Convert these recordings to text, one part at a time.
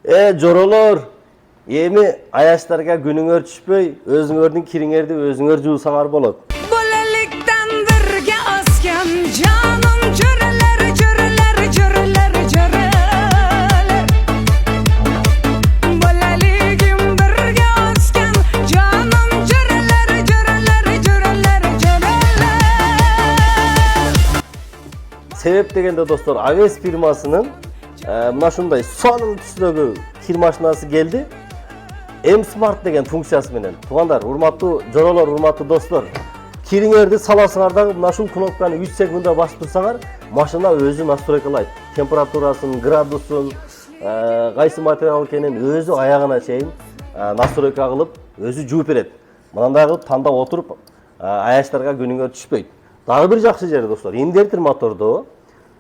Жоролор, эми аяштарга күнүңөр түшпөй, өзүңөрдүн кириңерди өзүңөр жуусаңар болот. Bolalikdan birga osgan jonim jo'ralar, jo'ralar, jo'ralar, jo'ralar. Bolaligim birga osgan jonim jo'ralar, jo'ralar, jo'ralar, jo'ralar. Себеп дегенде достор, Авес фирмасынын мына ушундай сонун түстөгү кир машинасы келди. M-Smart деген функциясы менен. Туугандар, урматтуу жоролор, урматтуу достор, кириңерди саласыңар дагы мына ушул кнопканы 3 секундда басып турсаңар, машина өзү настройкалайт. Температурасын, градусун, кайсы материал экенин өзү аягына чейин настройка кылып, өзү жууп берет. Мындай кылып тандап отуруп, аяштарга күнүңөр түшпөйт. Дагы бир жакшы жери достор, инвертор моторду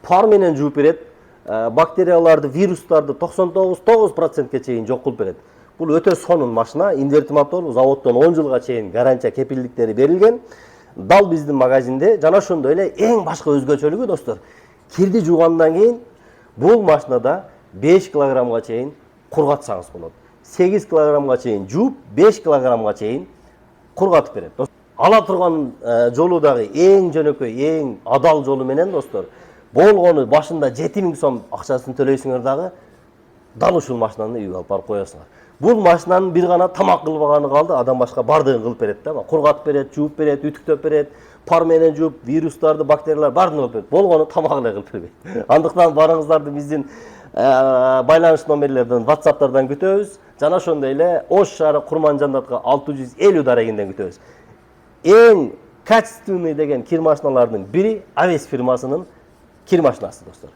пар менен жууп берет. Бактерияларды, вирустарды 99% чейин жок кылып берет. Бул өтө сонун машина, инвертор мотор, заводдон 10 жылга чейин гарантия кепилдиктери берилген. Дал биздин магазинде жана ошондой эле эң башка өзгөчөлүгү достор, кирди жуугандан кийин бул машинада 5 килограммга чейин кургатсаңыз болот. 8 килограммга чейин жууп, 5 килограммга чейин кургатып берет. Ала турган жолу дагы эң жөнөкөй, эң адал жолу менен достор. Болгону башында 7000 сом акчасын төлөйсүңөр дагы дал ушул машинаны үйгө алып барып коесуңар. Бул машинанын бир гана тамак кылбаганы калды, адам башка бардыгын кылып берет да. Кургатып берет, жууп берет, үтүктөп берет, пар менен жууп, вирустарды, бактериялар баарын кылып берет. Болгону тамак эле кылып бербейт. Андыктан барыңыздарды биздин байланыш номерлерден, WhatsApp'тардан күтөбүз. Жана ошондой эле Ош шаары Курманжандатка 650 дарегинден күтөбүз. Эң качественный деген кир машиналардын бири Авес фирмасынын кир машинасы достор.